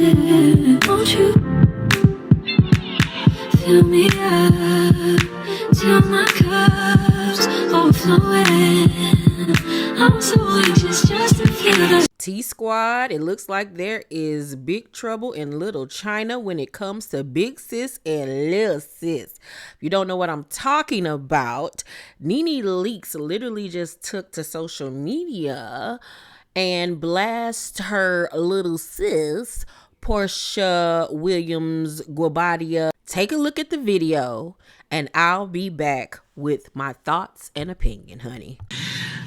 it. Won't you fill me up till my cup's overflowing? I'm so anxious just to feel the T-Squad, it looks like there is big trouble in Little China when it comes to big sis and little sis. If you don't know what I'm talking about, Nene Leakes literally just took to social media and blast her little sis, Porsha Williams Guibodia. Take a look at the video and I'll be back with my thoughts and opinion, honey.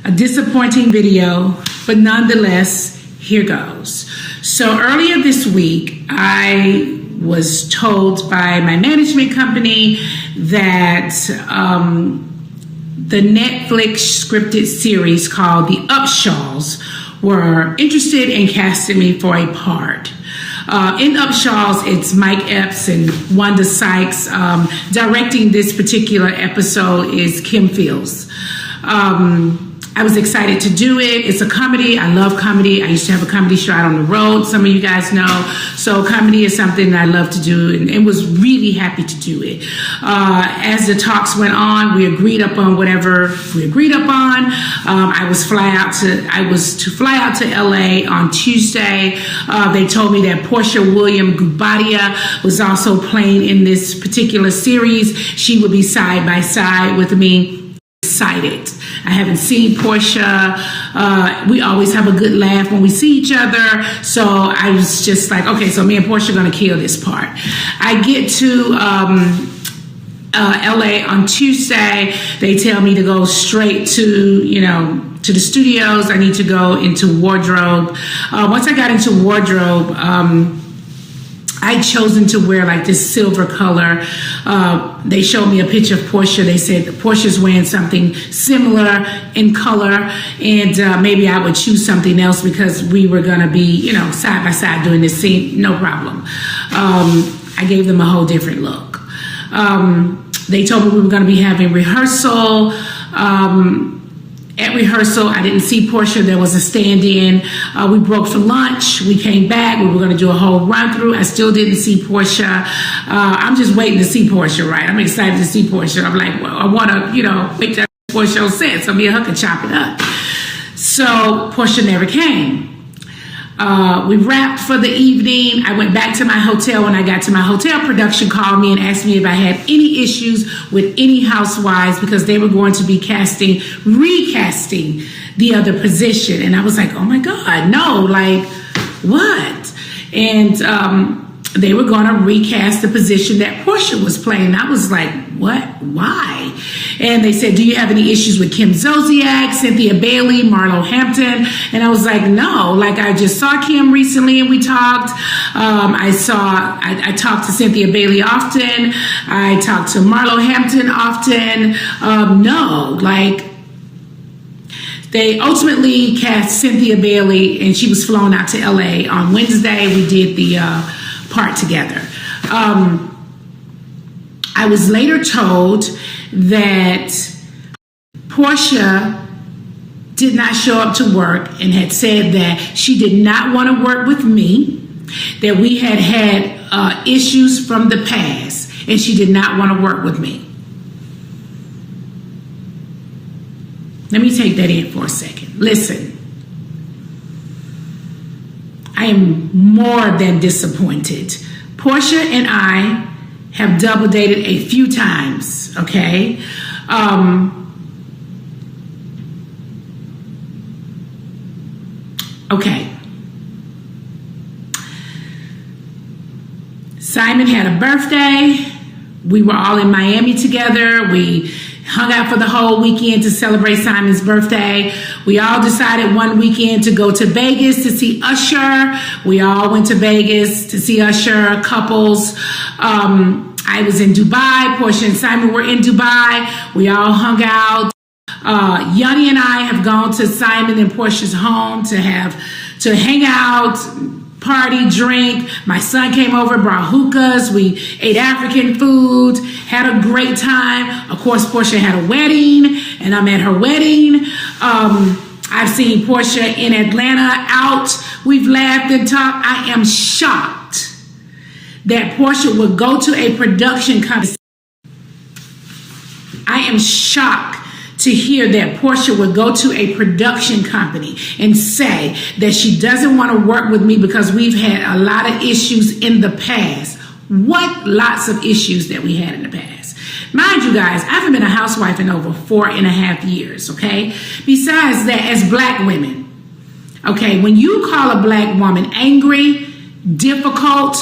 A disappointing video, but nonetheless, here goes. So earlier this week, I was told by my management company that the Netflix scripted series called The Upshaws were interested in casting me for a part. In Upshaws, it's Mike Epps and Wanda Sykes. Directing this particular episode is Kim Fields. I was excited to do it. It's a comedy. I love comedy. I used to have a comedy show out on the road. Some of you guys know. So comedy is something that I love to do and was really happy to do it. As the talks went on, we agreed upon whatever we agreed upon. I was to fly out to LA on Tuesday. They told me that Porsha Williams Guibodia was also playing in this particular series. She would be side by side with me. Excited. I haven't seen Porsha. We always have a good laugh when we see each other. So I was just like, okay, so me and Porsha are going to kill this part. I get to LA on Tuesday. They tell me to go straight to the studios. I need to go into wardrobe. Once I got into wardrobe, I'd chosen to wear like this silver color. They showed me a picture of Porsha. They said Porsha's wearing something similar in color, and maybe I would choose something else because we were going to be, side by side doing this scene. No problem. I gave them a whole different look. They told me we were going to be having rehearsal. At rehearsal, I didn't see Porsha. There was a stand-in. We broke for lunch. We came back. We were going to do a whole run-through. I still didn't see Porsha. I'm just waiting to see Porsha, right? I'm excited to see Porsha. I'm like, well, I want to, wait till Porsha said. So me and her could chop it up. So Porsha never came. We wrapped for the evening. I went back to my hotel. When I got to my hotel, production called me and asked me if I had any issues with any housewives because they were going to be recasting the other position. And I was like, oh my God, no, like what? And they were going to recast the position that Porsha was playing. I was like, what? Why? And they said, do you have any issues with Kim Zolciak, Cynthia Bailey, Marlo Hampton? And I was like, no. Like, I just saw Kim recently and we talked. I talked to Cynthia Bailey often. I talked to Marlo Hampton often. No, like, they ultimately cast Cynthia Bailey and she was flown out to LA on Wednesday. We did the part together. I was later told that Porsha did not show up to work and had said that she did not want to work with me, that we had issues from the past, and she did not want to work with me. Let me take that in for a second. Listen. I am more than disappointed. Porsha and I have double dated a few times, okay? Okay. Simon had a birthday. We were all in Miami together. We hung out for the whole weekend to celebrate Simon's birthday. We all decided one weekend to go to Vegas to see Usher. We all went to Vegas to see Usher, couples. I was in Dubai. Porsha and Simon were in Dubai. We all hung out. Yanni and I have gone to Simon and Porsha's home to hang out, party, drink. My son came over, brought hookahs. We ate African food, had a great time. Of course, Porsha had a wedding, and I'm at her wedding. I've seen Porsha in Atlanta out we've laughed and talked. I am shocked that Porsha would go to a production company. I am shocked to hear that Porsha would go to a production company and say that she doesn't want to work with me because we've had a lot of issues in the past. What lots of issues that we had in the past. Mind you guys, I haven't been a housewife in over 4.5 years, okay? Besides that, as black women, okay, when you call a black woman angry, difficult,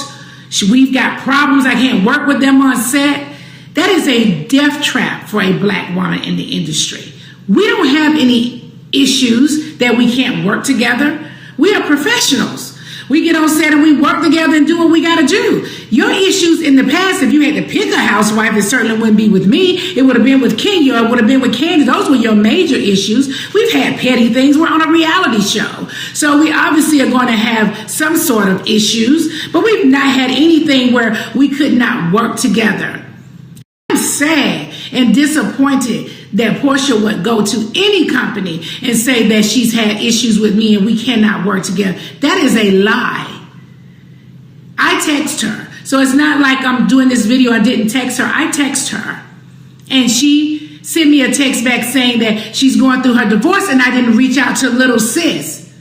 we've got problems, I can't work with them on set, that is a death trap for a black woman in the industry. We don't have any issues that we can't work together. We are professionals. We get on set and we work together and do what we got to do. Your issues in the past, if you had to pick a housewife, it certainly wouldn't be with me. It would have been with Kenya. It would have been with Candy. Those were your major issues. We've had petty things. We're on a reality show. So we obviously are going to have some sort of issues, but we've not had anything where we could not work together. I'm sad and disappointed that Porsha would go to any company and say that she's had issues with me and we cannot work together. That is a lie. I text her. So it's not like I'm doing this video, I didn't text her. I text her. And she sent me a text back saying that she's going through her divorce and I didn't reach out to little sis.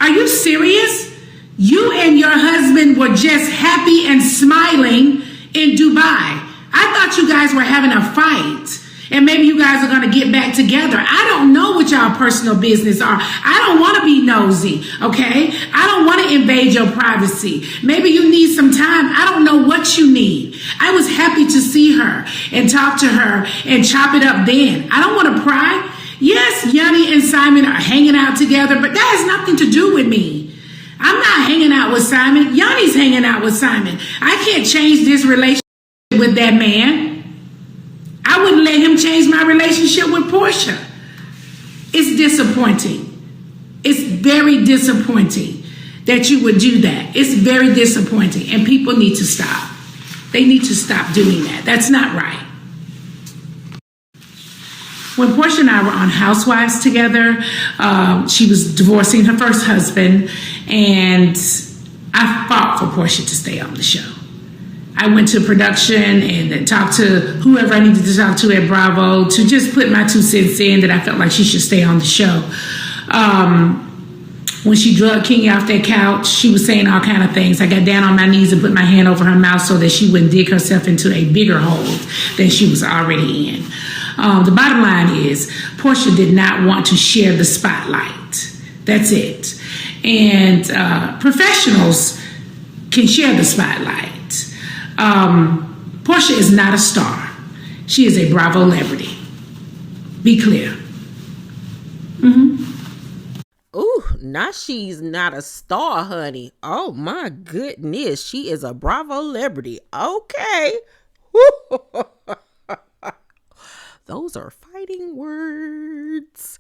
Are you serious? You and your husband were just happy and smiling in Dubai. I thought you guys were having a fight and maybe you guys are going to get back together. I don't know what y'all personal business are. I don't want to be nosy, okay? I don't want to invade your privacy. Maybe you need some time. I don't know what you need. I was happy to see her and talk to her and chop it up then. I don't want to pry. Yes, Yanni and Simon are hanging out together, but that has nothing to do with me. I'm not hanging out with Simon. Yanni's hanging out with Simon. I can't change this relationship with that man. I wouldn't let him change my relationship with Porsha. It's disappointing. It's very disappointing that you would do that. It's very disappointing and people need to stop. They need to stop doing that. That's not right. When Porsha and I were on Housewives together, she was divorcing her first husband, and I fought for Porsha to stay on the show. I went to production and talked to whoever I needed to talk to at Bravo to just put my 2 cents in that I felt like she should stay on the show. When she drugged Kenya off that couch, she was saying all kind of things. I got down on my knees and put my hand over her mouth so that she wouldn't dig herself into a bigger hole than she was already in. The bottom line is Porsha did not want to share the spotlight. That's it. And professionals can share the spotlight. Porsha is not a star. She is a Bravo celebrity. Be clear. Ooh, now she's not a star, honey. Oh my goodness. She is a Bravo celebrity. Okay. Those are fighting words.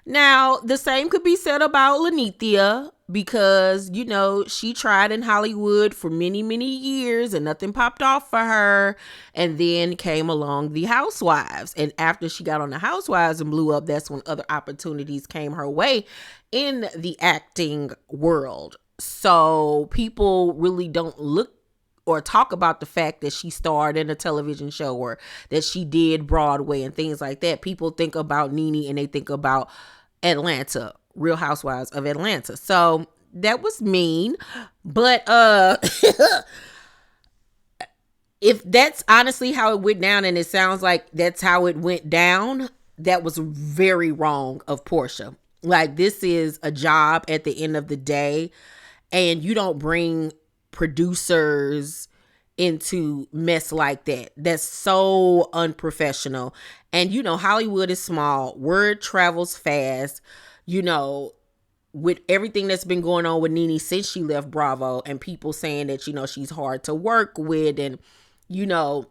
Now, the same could be said about Lanithia because, you know, she tried in Hollywood for many, many years and nothing popped off for her. And then came along the Housewives. And after she got on the Housewives and blew up, that's when other opportunities came her way in the acting world. So people really don't look or talk about the fact that she starred in a television show or that she did Broadway and things like that. People think about Nene and they think about Atlanta, Real Housewives of Atlanta. So that was mean. But if that's honestly how it went down and it sounds like that's how it went down, that was very wrong of Porsha. Like, this is a job at the end of the day, and you don't bring producers into mess like that. That's so unprofessional. And you know, Hollywood is small, word travels fast. You know, with everything that's been going on with Nene since she left Bravo, and people saying that, you know, she's hard to work with, and you know,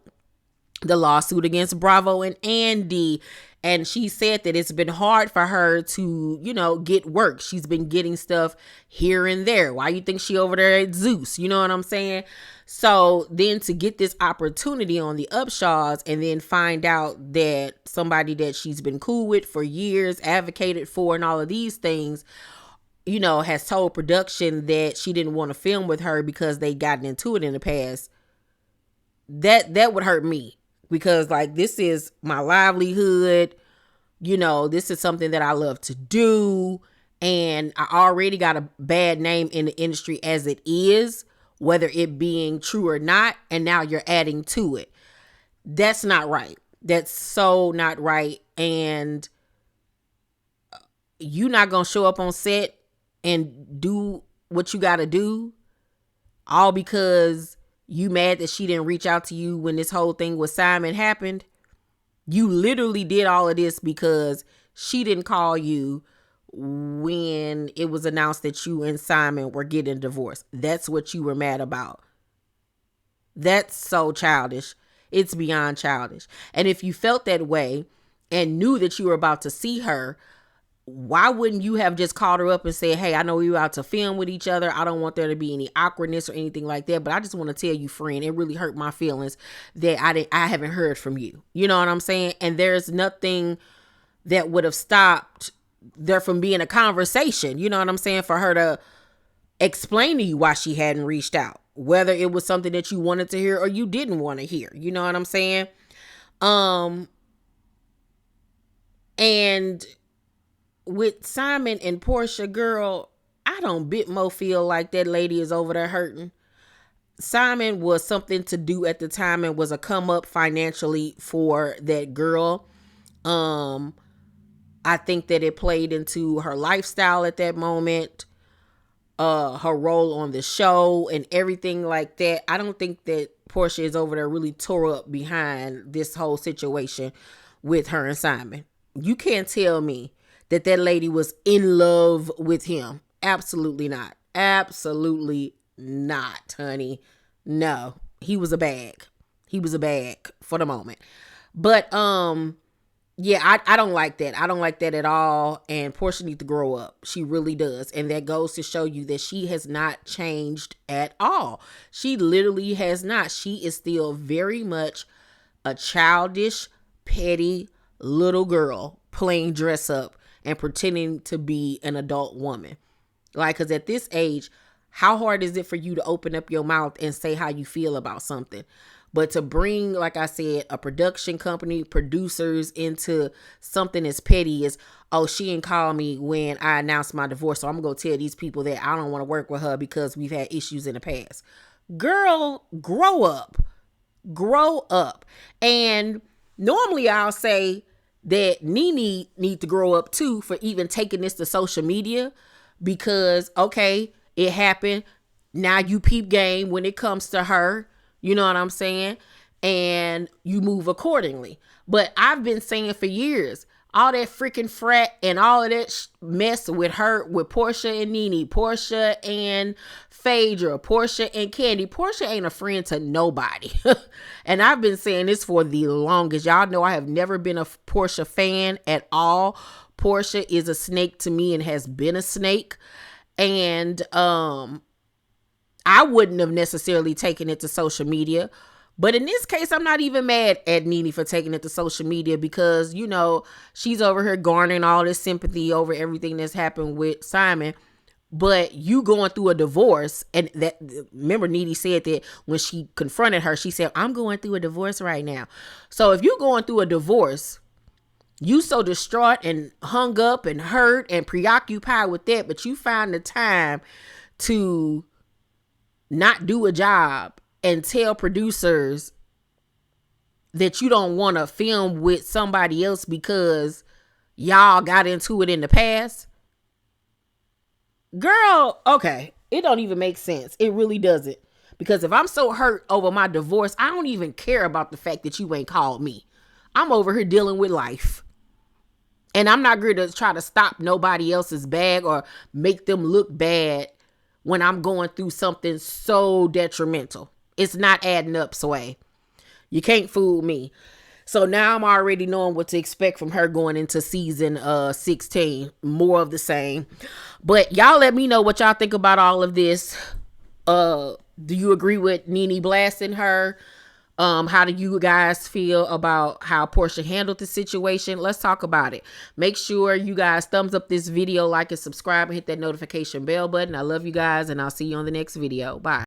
the lawsuit against Bravo and Andy And she said that it's been hard for her to, get work. She's been getting stuff here and there. Why you think she over there at Zeus? You know what I'm saying? So then to get this opportunity on the Upshaws and then find out that somebody that she's been cool with for years, advocated for and all of these things, has told production that she didn't want to film with her because they gotten into it in the past. That would hurt me. Because like, this is my livelihood, this is something that I love to do. And I already got a bad name in the industry as it is, whether it being true or not. And now you're adding to it. That's not right. That's so not right. And you not going to show up on set and do what you got to do all because you mad that she didn't reach out to you when this whole thing with Simon happened. You literally did all of this because she didn't call you when it was announced that you and Simon were getting divorced. That's what you were mad about. That's so childish. It's beyond childish. And if you felt that way and knew that you were about to see her, why wouldn't you have just called her up and said, hey, I know we were out to film with each other. I don't want there to be any awkwardness or anything like that. But I just want to tell you, friend, it really hurt my feelings that I haven't heard from you. You know what I'm saying? And there's nothing that would have stopped there from being a conversation. You know what I'm saying? For her to explain to you why she hadn't reached out, whether it was something that you wanted to hear or you didn't want to hear. You know what I'm saying? And with Simon and Porsha, girl, I don't bit more feel like that lady is over there hurting. Simon was something to do at the time and was a come up financially for that girl. I think that it played into her lifestyle at that moment, her role on the show and everything like that. I don't think that Porsha is over there really tore up behind this whole situation with her and Simon. You can't tell me that lady was in love with him. Absolutely not. Absolutely not, honey. No, he was a bag. He was a bag for the moment. But, yeah, I don't like that. I don't like that at all. And Porsha needs to grow up. She really does. And that goes to show you that she has not changed at all. She literally has not. She is still very much a childish, petty little girl playing dress up and pretending to be an adult woman. Like, because at this age, how hard is it for you to open up your mouth and say how you feel about something? But to bring, like I said, a production company, producers into something as petty as, oh, she didn't call me when I announced my divorce, so I'm going to tell these people that I don't want to work with her because we've had issues in the past. Girl, grow up. Grow up. And normally I'll say that Nene need to grow up too for even taking this to social media because, okay, it happened. Now you peep game when it comes to her. You know what I'm saying? And you move accordingly. But I've been saying for years, all that freaking frat and all of that mess with her, with Porsha and Nene, Porsha and Phaedra, Porsha and Candy. Porsha ain't a friend to nobody. And I've been saying this for the longest. Y'all know I have never been a Porsha fan at all. Porsha is a snake to me and has been a snake. And I wouldn't have necessarily taken it to social media. But in this case, I'm not even mad at Nene for taking it to social media because, you know, she's over here garnering all this sympathy over everything that's happened with Simon. But you going through a divorce, and that, remember Nene said that when she confronted her, she said, I'm going through a divorce right now. So if you're going through a divorce, you so distraught and hung up and hurt and preoccupied with that, but you find the time to not do a job and tell producers that you don't want to film with somebody else because y'all got into it in the past. Girl, okay, it don't even make sense. It really doesn't. Because if I'm so hurt over my divorce, I don't even care about the fact that you ain't called me. I'm over here dealing with life. And I'm not going to try to stop nobody else's bag or make them look bad when I'm going through something so detrimental. It's not adding up, Sway. You can't fool me. So now I'm already knowing what to expect from her going into season 16. More of the same. But y'all let me know what y'all think about all of this. Do you agree with Nene blasting her? How do you guys feel about how Porsha handled the situation? Let's talk about it. Make sure you guys thumbs up this video, like and subscribe, and hit that notification bell button. I love you guys, and I'll see you on the next video. Bye.